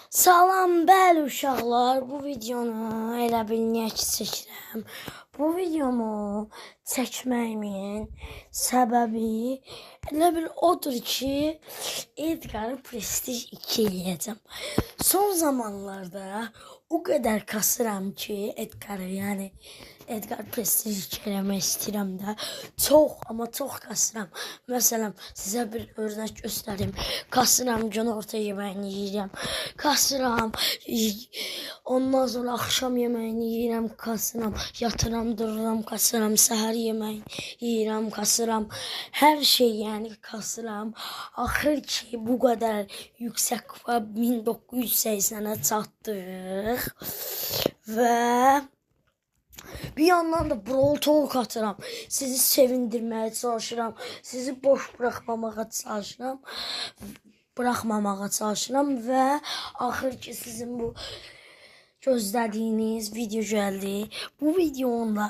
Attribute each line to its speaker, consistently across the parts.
Speaker 1: Salam, bəli uşaqlar, bu videonu elə bil niyə ki çəkirəm. Bu videomu çəkməyimin səbəbi elə bil odur ki, Edgar'ı Prestige 2 eləyəcəm. Son zamanlarda o qədər kasıram ki, Edgar Prestige 2 eləmək istəyirəm də. Çox, amma çox kasıram. Məsələn, sizə bir örnək göstərim. Kasıram, gün orta yeməyini yeyirəm. Kasıram, ondan sonra axşam yeməyini yeyirəm, kasıram. Yatıram, dururam, kasıram. Səhər yeməyini yeyirəm, kasıram. Hər şey yəni kasıram. Axır ki, bu qədər yüksək kupa 1980'ə çatdıq. Və bir yandan da Brawl Talk atıram. Sizi sevindirməyə çalışıram. Sizi boş buraxmamağa çalışıram və axır ki sizin bu gözlədiyiniz video gəldi. Bu videonu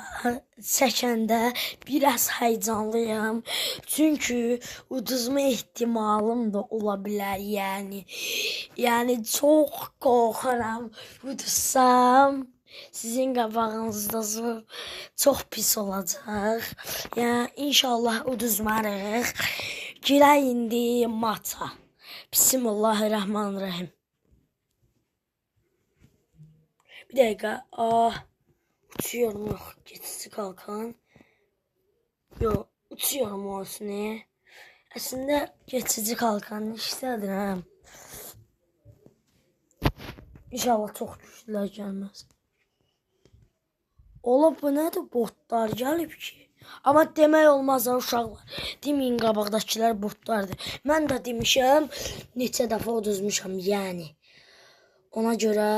Speaker 1: çəkəndə biraz həyecanlıyam. Çünki uduzma ehtimalım da ola bilər yəni. Yəni çox qorxuram uduzsam. Sizin qabağınızda çox pis olacaq. Yəni inşallah uduzmarıq. Girək indi maça. Bismillahirrahmanirrahim. Bir dəqiqə. Uçuyorum yox. Geçici kalkan. Yox. Uçuyorum olsun. Əslində geçici kalkan işlədir hə. İnşallah çox güclülər gəlməz. Ola bu nədir? Botlar gəlib ki. Amma demək olmaz uşaqlar. Deməyin qabaqdakılar botlardır. Mən də demişəm, neçə dəfə uduzmuşam yəni. Ona görə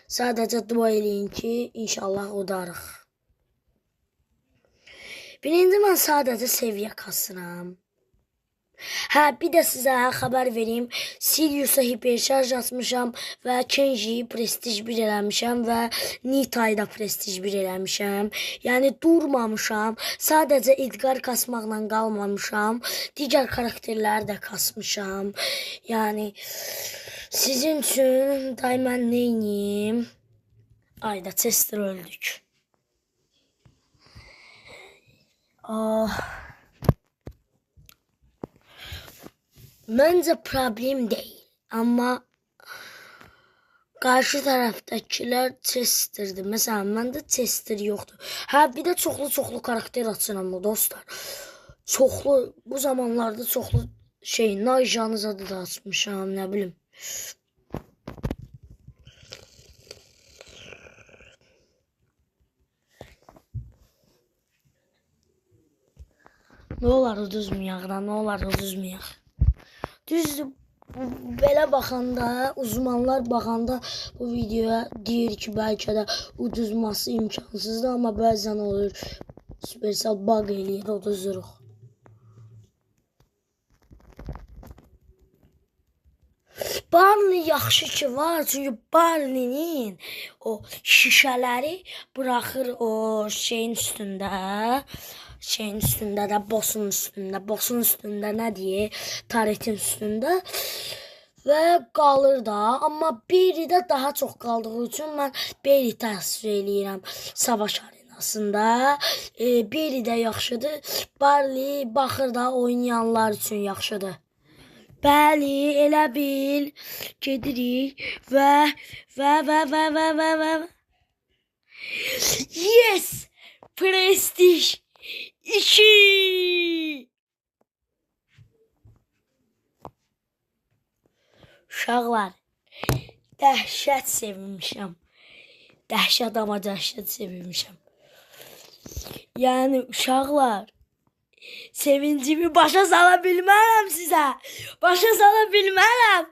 Speaker 1: sadəcə dua eləyin ki, inşallah udarıq. Birinci mən sadəcə seviyə kasıram. Hə, bir də sizə xəbər verim. Sirius'a hiperşarj atmışam və Kenji'yi Prestige 1 eləmişəm və Nita'yı da Prestige 1 eləmişəm. Yəni durmamışam. Sadəcə Edgar kasmaqla qalmamışam. Digər karakterləri də kasmışam. Yəni sizin üçün daimən neyniyim? Ayda Chester öldük. Məncə problem deyil. Amma qarşı tərəfdəkilər Chester'dir. Məsələn, məndə Chester yoxdur. Hə, bir də çoxlu karakter açıram dostlar. Çoxlu, bu zamanlarda çoxlu Najjanız adı da açmışam, nə bilim. Nə olar uduzmayaq da, nə olar uduzmayaq. Düzdür, belə baxanda, uzmanlar baxanda bu videoya deyir ki, bəlkə də uduzması imkansızdır, amma bəzən olur, Supercell bug eləyir, uduzuruq. Barley yaxşı ki var, çünki Barley'nin o şişələri buraxır o şeyin üstündə. Şeyin üstündə də, boss'un üstündə nə deyir, taretin üstündə və qalır da, amma biri də daha çox qaldığı üçün mən biri təsvir eləyirəm savaş arenasında. Biri də yaxşıdır, Barley baxır da oynayanlar üçün yaxşıdır. Bəli, elə bil gedirik və yes! Prestige 2! Uşaqlar, dəhşət sevinmişəm. Dəhşət amma dəhşət sevinmişəm. Yəni uşaqlar, sevincimi başa sala bilmərəm sizə. Başa sala bilmərəm.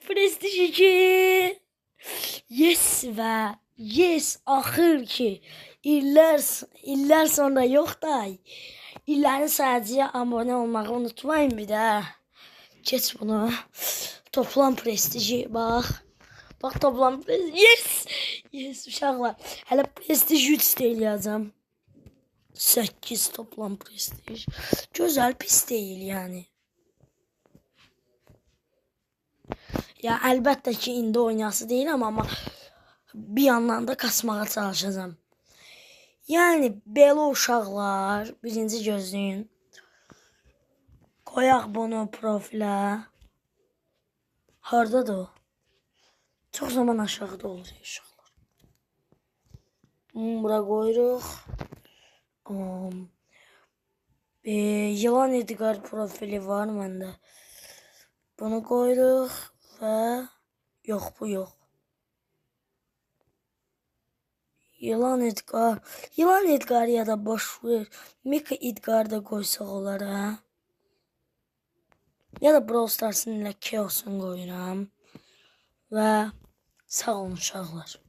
Speaker 1: Prestige 2. Yes və yes, axır ki. İllər sonra yox da. İllərin sadəcə abunə olmağı unutmayın bir də. Geç bunu. Toplam prestiji bax. Bax toplam prestiji. Yes! Yes uşaqlar. Hələ Prestige 3 də eləyəcəm. 8 toplam prestij. Gözəl, pis deyil yəni. Ya əlbəttə ki, indi oynayası deyiləm, amma bir yandan da kasmağa çalışacağam. Yəni belə uşaqlar, birinci gözləyin. Qoyaq bunu profilə. Hardadır o? Çox zaman aşağıda olur uşaqlar. Bura qoyuruq. Yılan Edgar profili var məndə. Bunu qoyuruq və yox, bu yox. Yılan Edgar ya da boş ver. Mika Edgar da qoysaq olar, hə? Ya da Brawl Stars'ın ilə Chaos'un qoyuram. Və sağ olun uşaqlar.